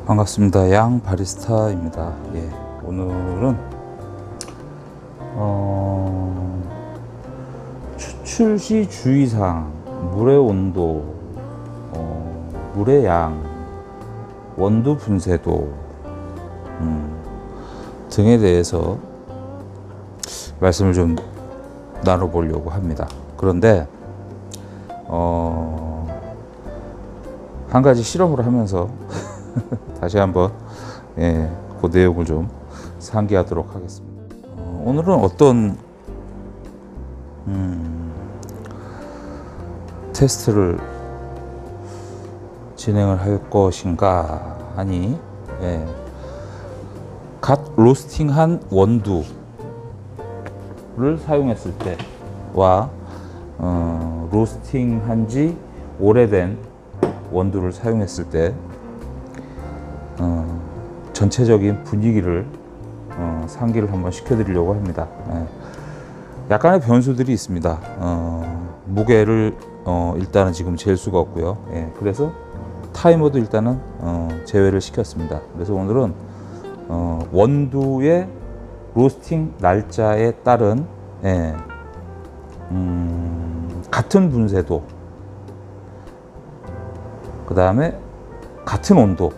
반갑습니다. 양 바리스타입니다. 예, 오늘은 추출 시 주의사항, 물의 온도, 물의 양, 원두 분쇄도 등에 대해서 말씀을 좀 나눠보려고 합니다. 그런데 한 가지 실험을 하면서 다시 한번 그 내용을 좀 상기하도록 하겠습니다. 오늘은 어떤 테스트를 진행을 할 것인가 하니, 갓 로스팅한 원두를 사용했을 때와 로스팅한 지 오래된 원두를 사용했을 때 전체적인 분위기를 상기를 한번 시켜드리려고 합니다. 약간의 변수들이 있습니다. 무게를 일단은 지금 잴 수가 없고요. 그래서 타이머도 일단은 제외를 시켰습니다. 그래서 오늘은 원두의 로스팅 날짜에 따른 같은 분쇄도, 그 다음에 같은 온도,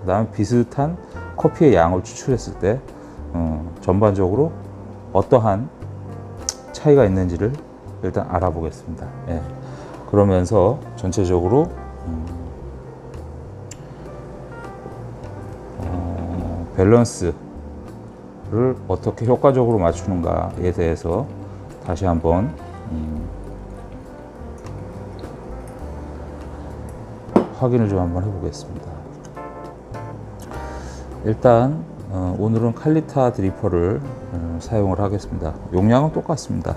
그 다음에 비슷한 커피의 양을 추출했을 때 전반적으로 어떠한 차이가 있는지를 일단 알아보겠습니다. 그러면서 전체적으로 밸런스를 어떻게 효과적으로 맞추는가에 대해서 다시 한번 확인을 좀 한번 해보겠습니다. 일단 오늘은 칼리타 드리퍼를 사용을 하겠습니다. 용량은 똑같습니다.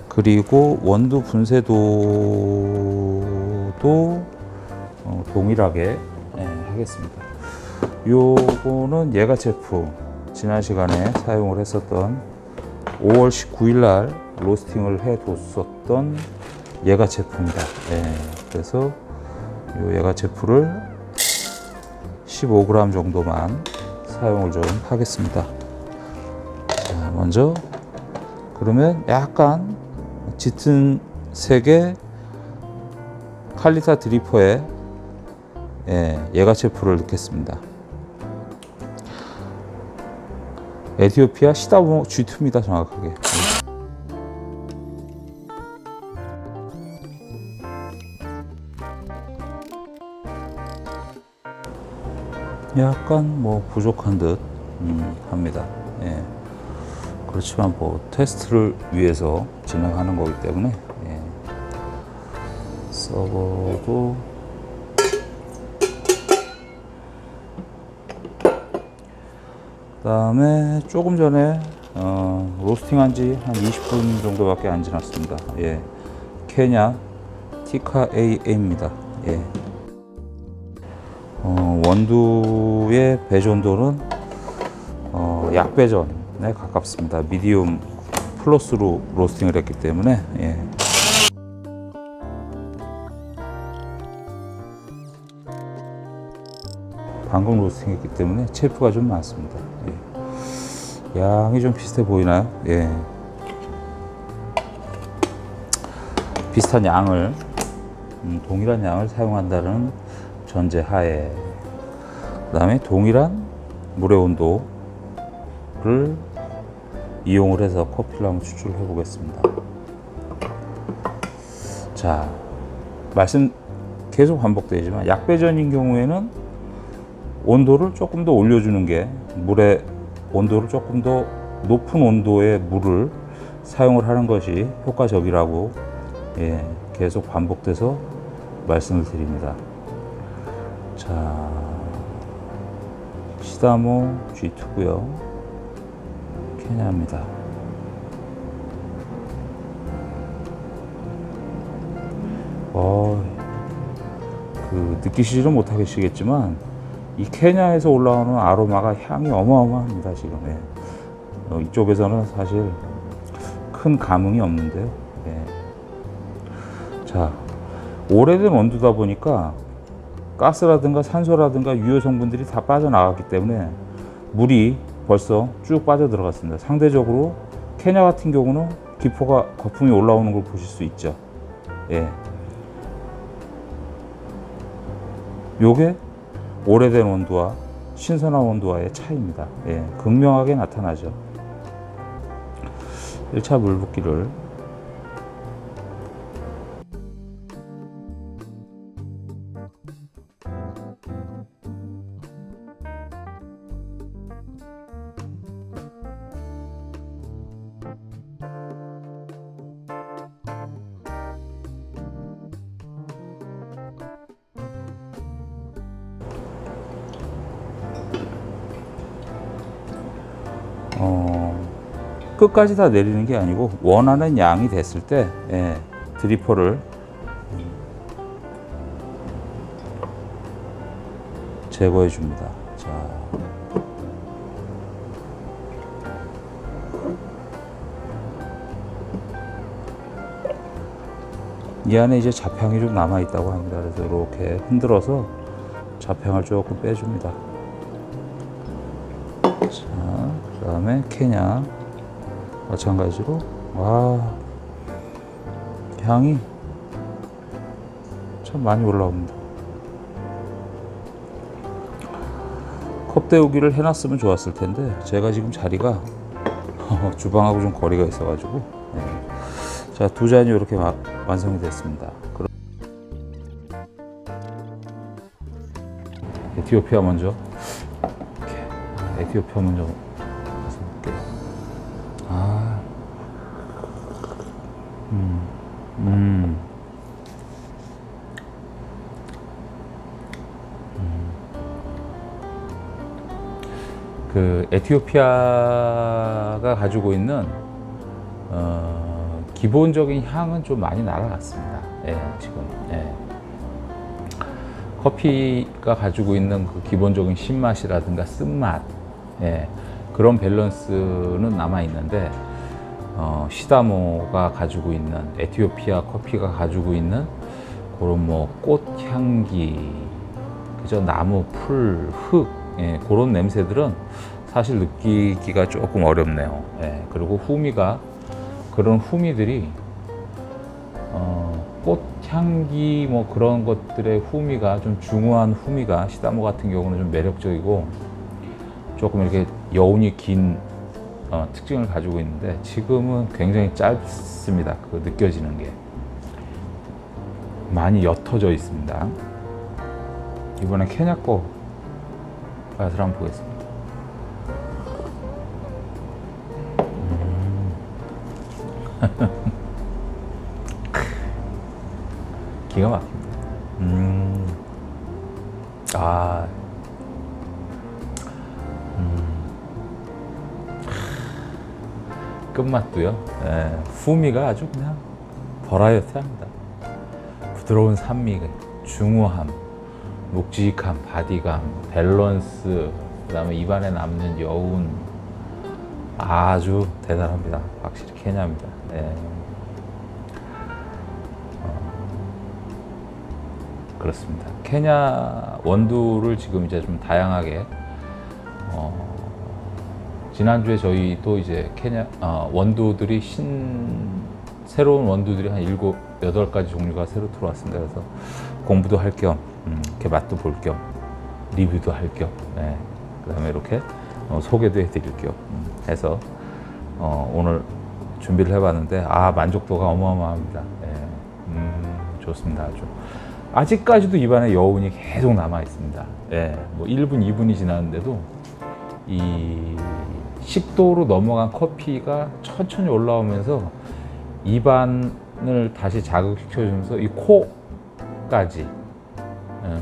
그리고 원두 분쇄도도 동일하게 하겠습니다. 요거는 예가 제품, 지난 시간에 사용을 했었던 5월 19일 날 로스팅을 해 뒀었던 예가 제품입니다. 그래서 요 예가 제품을 15g 정도만 사용을 좀 하겠습니다. 자, 먼저 그러면 약간 짙은 색의 칼리타 드리퍼에 예가체프를 넣겠습니다. 에티오피아 시다모 G2입니다. 정확하게. 약간 뭐 부족한 듯 합니다. 그렇지만 뭐 테스트를 위해서 진행하는 거기 때문에 서버도 그 다음에 조금 전에 로스팅한 지 한 20분 정도밖에 안 지났습니다. 케냐 티카 AM입니다. 원두의 배지 온도는 약배전에 가깝습니다. 미디움 플러스로 로스팅을 했기 때문에 방금 로스팅했기 때문에 체프가 좀 많습니다. 양이 좀 비슷해 보이나요? 비슷한 양을 동일한 양을 사용한다는 전제하에, 그 다음에 동일한 물의 온도를 이용을 해서 커피를 한번 추출을 해 보겠습니다. 자, 말씀 계속 반복되지만 약배전인 경우에는 온도를 조금 더 올려주는 게, 물의 온도를 조금 더 높은 온도의 물을 사용을 하는 것이 효과적이라고 계속 반복돼서 말씀을 드립니다. 자, 시다모 G2고요. 케냐입니다. 느끼시지는 못하시겠지만 이 케냐에서 올라오는 아로마가 향이 어마어마합니다. 지금 이쪽에서는 사실 큰 감흥이 없는데요. 자, 오래된 원두다 보니까 가스라든가 산소라든가 유효 성분들이 다 빠져나갔기 때문에 물이 벌써 쭉 빠져 들어갔습니다. 상대적으로 케냐 같은 경우는 기포가 거품이 올라오는 걸 보실 수 있죠. 예. 요게 오래된 원두와 신선한 원두와의 차이입니다. 예. 극명하게 나타나죠. 1차 물 붓기를 끝까지 다 내리는 게 아니고 원하는 양이 됐을 때 드리퍼를 제거해 줍니다. 자, 이 안에 이제 잡향이 좀 남아 있다고 합니다. 그래서 이렇게 흔들어서 잡향을 조금 빼줍니다. 자, 그 다음에 케냐 마찬가지로 와, 향이 참 많이 올라옵니다. 컵 데우기를 해놨으면 좋았을 텐데 제가 지금 자리가 주방하고 좀 거리가 있어가지고 자, 두 잔이 이렇게 완성이 됐습니다. 에티오피아 먼저 에티오피아 먼저 볼게요. 그 에티오피아가 가지고 있는 기본적인 향은 좀 많이 날아갔습니다. 예, 지금 커피가 가지고 있는 그 기본적인 신맛이라든가 쓴맛, 그런 밸런스는 남아 있는데 시다모가 가지고 있는 에티오피아 커피가 가지고 있는 그런 뭐 꽃향기, 그저 나무, 풀, 흙, 그런 냄새들은 사실 느끼기가 조금 어렵네요. 그리고 후미가 그런 후미들이 꽃향기 뭐 그런 것들의 후미가 좀 중후한 후미가 시다모 같은 경우는 좀 매력적이고 조금 이렇게 여운이 긴 특징을 가지고 있는데 지금은 굉장히 짧습니다. 그 느껴지는 게 많이 옅어져 있습니다. 이번에 케냐 거 맛을 한번 보겠습니다. 기가 막힙니다. 끝맛도요. 후미가 아주 그냥 버라이어티합니다. 부드러운 산미, 중후함, 묵직함, 바디감, 밸런스, 그 다음에 입안에 남는 여운, 아주 대단합니다. 확실히 케냐입니다. 그렇습니다. 케냐 원두를 지금 이제 좀 다양하게 지난주에 저희도 이제 케냐 원두들이 새로운 원두들이 한 7, 8가지 종류가 새로 들어왔습니다. 그래서 공부도 할 겸 이렇게 맛도 볼 겸 리뷰도 할 겸 그다음에 이렇게 소개도 해드릴 겸 해서 오늘 준비를 해봤는데 만족도가 어마어마합니다. 좋습니다. 아주 아직까지도 입안에 여운이 계속 남아 있습니다. 뭐 1분, 2분이 지났는데도 이 식도로 넘어간 커피가 천천히 올라오면서 입안을 다시 자극시켜주면서 이 코까지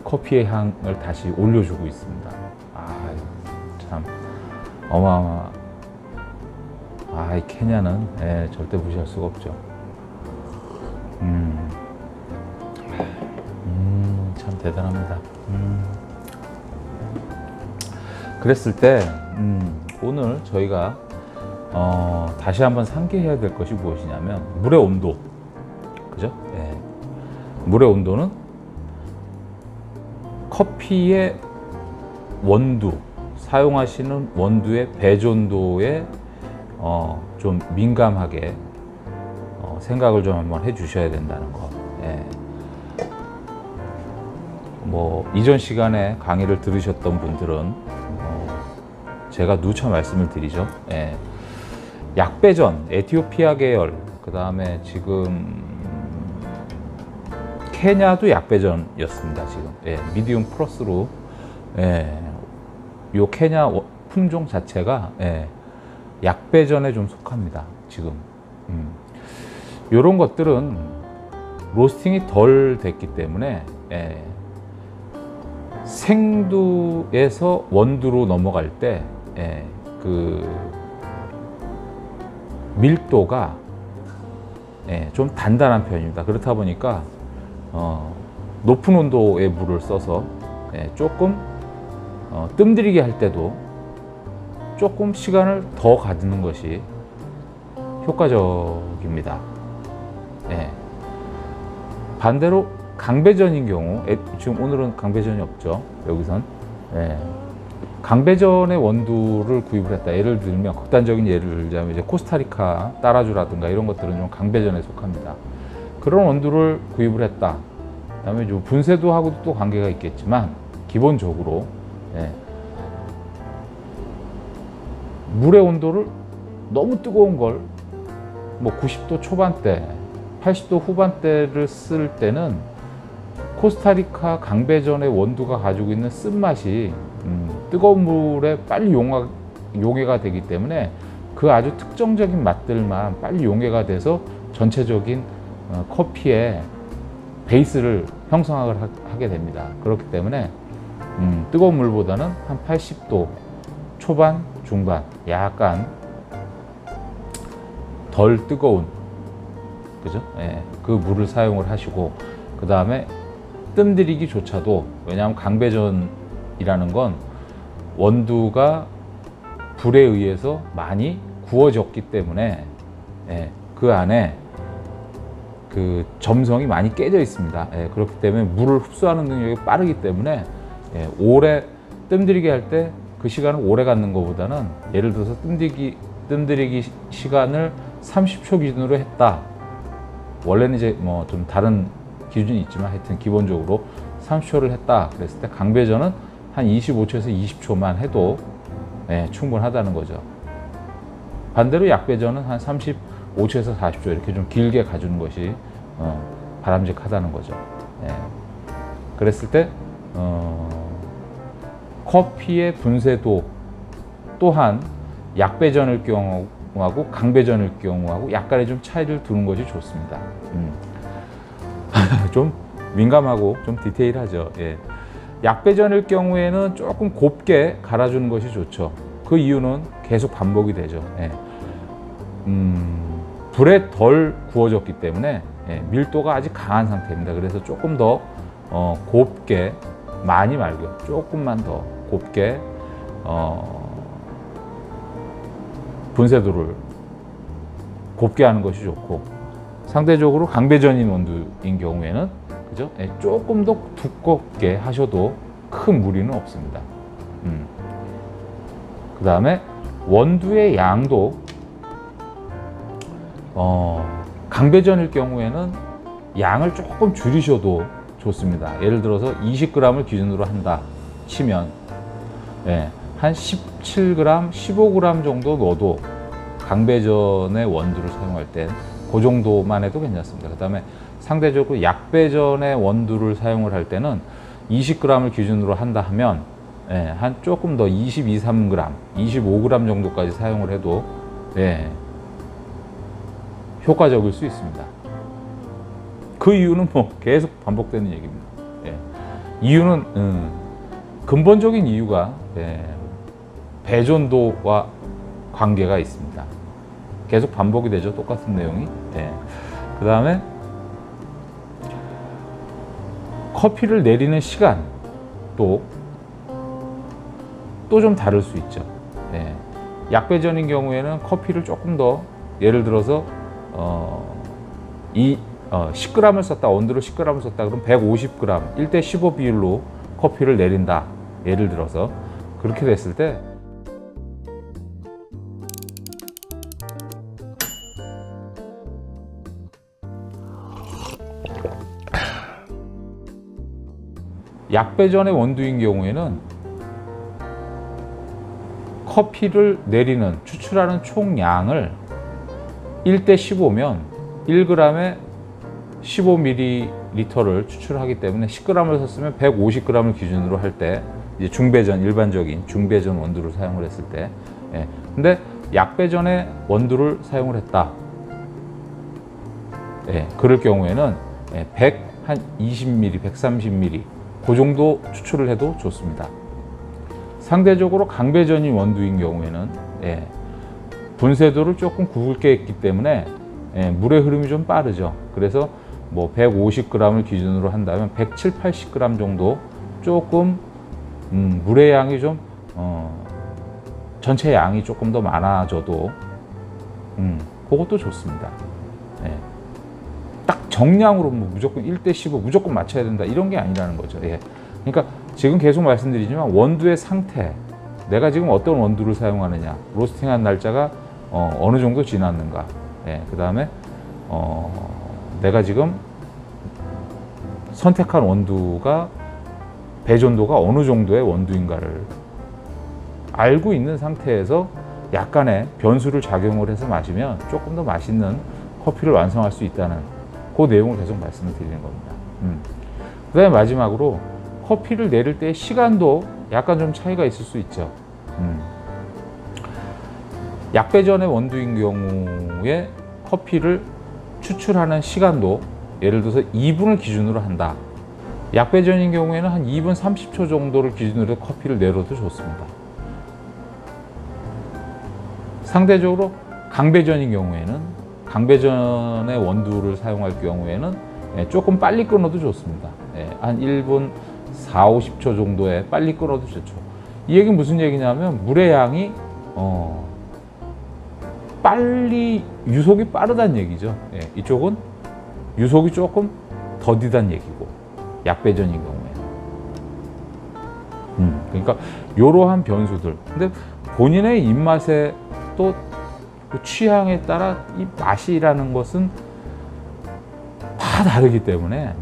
커피의 향을 다시 올려주고 있습니다. 참 어마어마. 이 케냐는 절대 무시할 수가 없죠. 참 대단합니다. 그랬을 때 오늘 저희가 다시 한번 상기해야 될 것이 무엇이냐면 물의 온도, 그죠? 물의 온도는 커피의 원두, 사용하시는 원두의 배전도에 좀 민감하게 생각을 좀 한번 해 주셔야 된다는 거. 예. 뭐 이전 시간에 강의를 들으셨던 분들은 제가 누차 말씀을 드리죠. 예. 약배전, 에티오피아 계열, 그 다음에 지금 케냐도 약배전이었습니다. 지금 미디움 플러스로 요 케냐 품종 자체가 약배전에 좀 속합니다. 지금 요런 것들은 로스팅이 덜 됐기 때문에 생두에서 원두로 넘어갈 때 그 밀도가 좀 단단한 편입니다. 그렇다 보니까 높은 온도의 물을 써서 조금 뜸들이게 할 때도 조금 시간을 더 가지는 것이 효과적입니다. 반대로 강배전인 경우, 지금 오늘은 강배전이 없죠. 여기선 강배전의 원두를 구입을 했다. 예를 들면 극단적인 예를 들자면 이제 코스타리카 따라주라든가 이런 것들은 좀 강배전에 속합니다. 그런 원두를 구입을 했다. 그다음에 분쇄도하고도 또 관계가 있겠지만 기본적으로 물의 온도를 너무 뜨거운 걸 뭐 90도 초반대, 80도 후반대를 쓸 때는 코스타리카 강배전의 원두가 가지고 있는 쓴맛이 뜨거운 물에 빨리 용해가 되기 때문에 그 아주 특정적인 맛들만 빨리 용해가 돼서 전체적인 커피의 베이스를 형성하게 됩니다. 그렇기 때문에 뜨거운 물보다는 한 80도 초반, 중반, 약간 덜 뜨거운, 그죠? 그 물을 사용을 하시고, 그 다음에 뜸들이기조차도, 왜냐하면 강배전이라는 건 원두가 불에 의해서 많이 구워졌기 때문에 그 안에 그 점성이 많이 깨져 있습니다. 그렇기 때문에 물을 흡수하는 능력이 빠르기 때문에 오래 뜸들이게 할 때 그 시간을 오래 갖는 것보다는, 예를 들어서 뜸들이기 시간을 30초 기준으로 했다. 원래는 이제 뭐 좀 다른 기준이 있지만 하여튼 기본적으로 30초를 했다. 그랬을 때 강배전은 한 25초에서 20초만 해도 충분하다는 거죠. 반대로 약배전은 한 35초에서 40초 이렇게 좀 길게 가주는 것이 바람직하다는 거죠. 그랬을 때 커피의 분쇄도 또한 약배전일 경우하고 강배전일 경우하고 약간의 좀 차이를 두는 것이 좋습니다. 좀 민감하고 좀 디테일하죠. 약배전일 경우에는 조금 곱게 갈아주는 것이 좋죠. 그 이유는 계속 반복이 되죠. 불에 덜 구워졌기 때문에 밀도가 아직 강한 상태입니다. 그래서 조금 더 곱게, 많이 말고요, 조금만 더 곱게 분쇄도를 곱게 하는 것이 좋고, 상대적으로 강배전인 원두인 경우에는 그죠? 조금 더 두껍게 하셔도 큰 무리는 없습니다. 그 다음에 원두의 양도 강배전일 경우에는 양을 조금 줄이셔도 좋습니다. 예를 들어서 20g을 기준으로 한다 치면 한 17g, 15g 정도 넣어도 강배전의 원두를 사용할 땐 그 정도만 해도 괜찮습니다. 그 다음에 상대적으로 약배전의 원두를 사용을 할 때는 20g을 기준으로 한다 하면 한 조금 더 22, 3g, 25g 정도까지 사용을 해도 효과적일 수 있습니다. 그 이유는 뭐 계속 반복되는 얘기입니다. 이유는 근본적인 이유가 배전도와 관계가 있습니다. 계속 반복이 되죠. 똑같은 내용이. 그 다음에 커피를 내리는 시간도 또 좀 다를 수 있죠. 약배전인 경우에는 커피를 조금 더, 예를 들어서 10g을 썼다, 원두를 10g을 썼다 그럼 150g, 1대 15 비율로 커피를 내린다. 예를 들어서 그렇게 됐을 때 약배전의 원두인 경우에는 커피를 내리는 추출하는 총량을 1대 15면 1g에 15ml를 추출하기 때문에 10g을 썼으면 150g을 기준으로 할 때 이제 중배전, 일반적인 중배전 원두를 사용을 했을 때, 근데 약배전의 원두를 사용을 했다. 그럴 경우에는 120ml, 130ml 그 정도 추출을 해도 좋습니다. 상대적으로 강배전인 원두인 경우에는 분쇄도를 조금 굵게 했기 때문에 물의 흐름이 좀 빠르죠. 그래서 뭐 150g을 기준으로 한다면 170, 80g 정도 조금 물의 양이 좀 전체 양이 조금 더 많아져도 그것도 좋습니다. 딱 정량으로 뭐 무조건 1대 15 무조건 맞춰야 된다 이런 게 아니라는 거죠. 그러니까 지금 계속 말씀드리지만 원두의 상태, 내가 지금 어떤 원두를 사용하느냐, 로스팅한 날짜가 어느 정도 지났는가, 그 다음에 내가 지금 선택한 원두가 배전도가 어느 정도의 원두인가를 알고 있는 상태에서 약간의 변수를 작용을 해서 마시면 조금 더 맛있는 커피를 완성할 수 있다는 그 내용을 계속 말씀을 드리는 겁니다. 그 다음에 마지막으로 커피를 내릴 때의 시간도 약간 좀 차이가 있을 수 있죠. 약배전의 원두인 경우에 커피를 추출하는 시간도 예를 들어서 2분을 기준으로 한다. 약배전인 경우에는 한 2분 30초 정도를 기준으로 커피를 내려도 좋습니다. 상대적으로 강배전인 경우에는, 강배전의 원두를 사용할 경우에는 조금 빨리 끊어도 좋습니다. 한 1분 4, 50초 정도에 빨리 끊어도 좋죠. 이 얘기는 무슨 얘기냐면 물의 양이 빨리 유속이 빠르다는 얘기죠. 이쪽은 유속이 조금 더디다는 얘기고, 약배전인 경우에. 그러니까 이러한 변수들. 근데 본인의 입맛에 또 그 취향에 따라 이 맛이라는 것은 다 다르기 때문에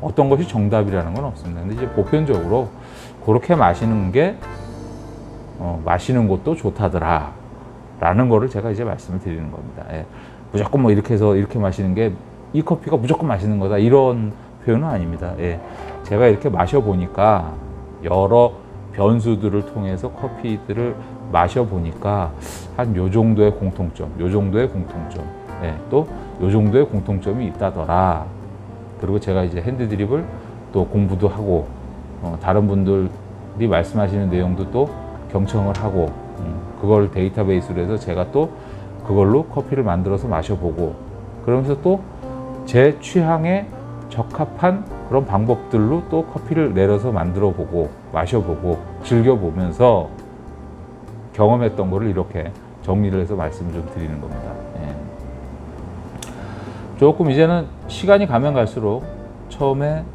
어떤 것이 정답이라는 건 없습니다. 근데 이제 보편적으로 그렇게 마시는 게 마시는 것도 좋다더라 라는 거를 제가 이제 말씀을 드리는 겁니다. 무조건 뭐 이렇게 해서 이렇게 마시는 게 이 커피가 무조건 맛있는 거다 이런 표현은 아닙니다. 제가 이렇게 마셔보니까 여러 변수들을 통해서 커피들을 마셔보니까 한 요 정도의 공통점, 요 정도의 공통점, 또 요 정도의 공통점이 있다더라. 그리고 제가 이제 핸드드립을 또 공부도 하고 다른 분들이 말씀하시는 내용도 또 경청을 하고 그걸 데이터베이스로 해서 제가 또 그걸로 커피를 만들어서 마셔보고 그러면서 또 제 취향에 적합한 그런 방법들로 또 커피를 내려서 만들어 보고 마셔보고 즐겨보면서 경험했던 거를 이렇게 정리를 해서 말씀을 좀 드리는 겁니다. 조금 이제는 시간이 가면 갈수록 처음에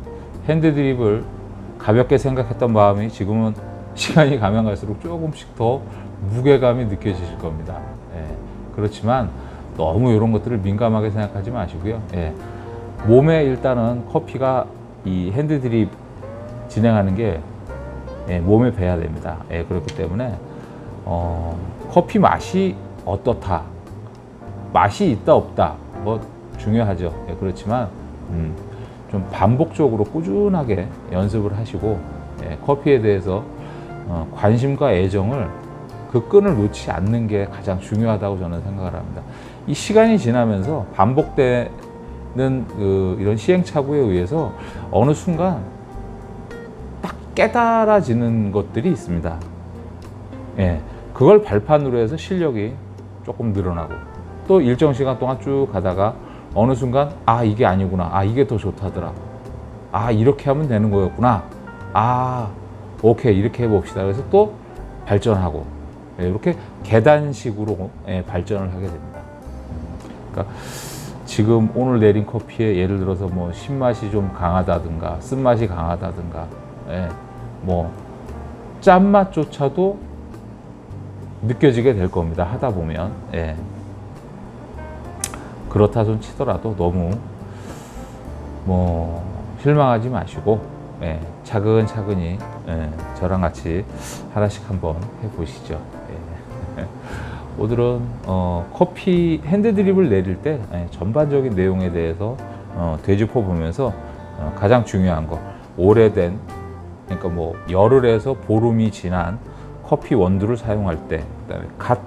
핸드드립을 가볍게 생각했던 마음이 지금은 시간이 가면 갈수록 조금씩 더 무게감이 느껴지실 겁니다. 그렇지만 너무 이런 것들을 민감하게 생각하지 마시고요. 몸에 일단은 커피가 이 핸드드립 진행하는 게 몸에 배야 됩니다. 그렇기 때문에 커피 맛이 어떻다, 맛이 있다 없다 뭐 중요하죠. 그렇지만 좀 반복적으로 꾸준하게 연습을 하시고 커피에 대해서 관심과 애정을 그 끈을 놓지 않는 게 가장 중요하다고 저는 생각을 합니다. 이 시간이 지나면서 반복되는 이런 시행착오에 의해서 어느 순간 딱 깨달아지는 것들이 있습니다. 그걸 발판으로 해서 실력이 조금 늘어나고 또 일정 시간 동안 쭉 가다가 어느 순간 아 이게 아니구나, 아 이게 더 좋다더라, 아 이렇게 하면 되는 거였구나, 아 오케이 이렇게 해봅시다. 그래서 또 발전하고 이렇게 계단식으로 발전을 하게 됩니다. 그러니까 지금 오늘 내린 커피에 예를 들어서 뭐 신맛이 좀 강하다든가 쓴맛이 강하다든가 예, 뭐 짠맛조차도 느껴지게 될 겁니다. 하다 보면. 예. 그렇다 손 치더라도 너무 뭐 실망하지 마시고, 예, 차근차근히, 예, 저랑 같이 하나씩 한번 해보시죠. 예. 오늘은 커피 핸드드립을 내릴 때, 예, 전반적인 내용에 대해서 되짚어 보면서 가장 중요한 거, 오래된, 그러니까 뭐 열흘에서 보름이 지난 커피 원두를 사용할 때, 그다음에 갓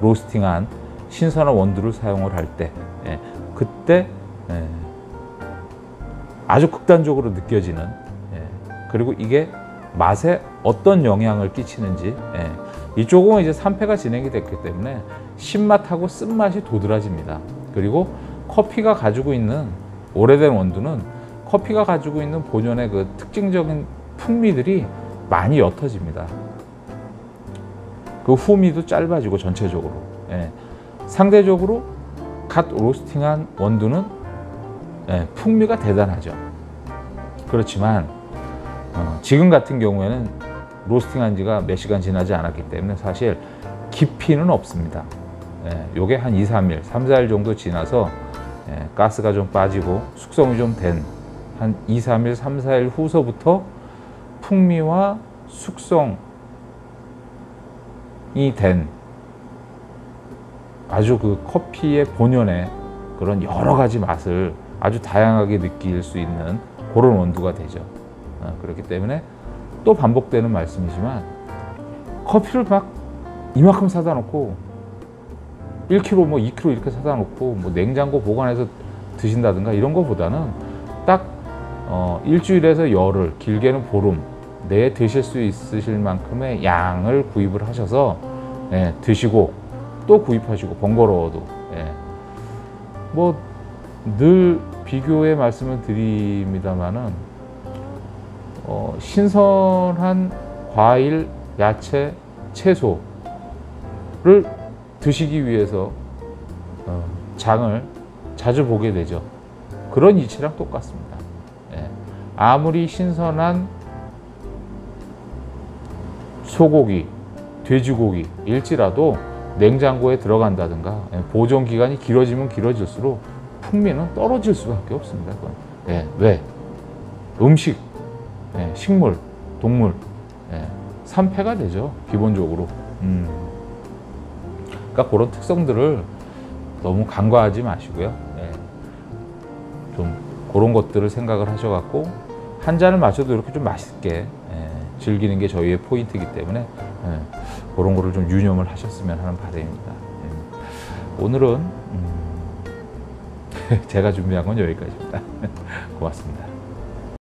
로스팅한 신선한 원두를 사용을 할 때, 예, 그때, 예, 아주 극단적으로 느껴지는, 예, 그리고 이게 맛에 어떤 영향을 끼치는지, 예, 이쪽은 이제 3패가 진행이 됐기 때문에 신맛하고 쓴맛이 도드라집니다. 그리고 커피가 가지고 있는, 오래된 원두는 커피가 가지고 있는 본연의 그 특징적인 풍미들이 많이 옅어집니다. 그 후미도 짧아지고 전체적으로. 예. 상대적으로 갓 로스팅한 원두는, 예, 풍미가 대단하죠. 그렇지만 지금 같은 경우에는 로스팅한 지가 몇 시간 지나지 않았기 때문에 사실 깊이는 없습니다. 예, 요게 한 2, 3일, 3, 4일 정도 지나서, 예, 가스가 좀 빠지고 숙성이 좀 된 한 2, 3일, 3, 4일 후서부터 풍미와 숙성이 된 아주 그 커피의 본연의 그런 여러 가지 맛을 아주 다양하게 느낄 수 있는 그런 원두가 되죠. 그렇기 때문에 또 반복되는 말씀이지만, 커피를 막 이만큼 사다 놓고 1kg 뭐 2kg 이렇게 사다 놓고 뭐 냉장고 보관해서 드신다든가 이런 거보다는 딱 일주일에서 열흘, 길게는 보름 내에 드실 수 있으실 만큼의 양을 구입을 하셔서, 예, 드시고 또 구입하시고, 번거로워도, 예, 뭐 늘 비교의 말씀을 드립니다만은, 신선한 과일, 야채, 채소를 드시기 위해서 장을 자주 보게 되죠. 그런 이치랑 똑같습니다. 예. 아무리 신선한 소고기, 돼지고기 일지라도 냉장고에 들어간다든가, 예, 보존 기간이 길어지면 길어질수록 풍미는 떨어질 수밖에 없습니다. 그건. 예. 왜? 음식, 예, 식물, 동물, 예, 3패가 되죠. 기본적으로. 그러니까 그런 특성들을 너무 간과하지 마시고요. 예, 좀 그런 것들을 생각을 하셔갖고 한 잔을 마셔도 이렇게 좀 맛있게, 예, 즐기는 게 저희의 포인트이기 때문에, 예, 그런 거를 좀 유념을 하셨으면 하는 바람입니다. 예. 오늘은 제가 준비한 건 여기까지입니다. 고맙습니다.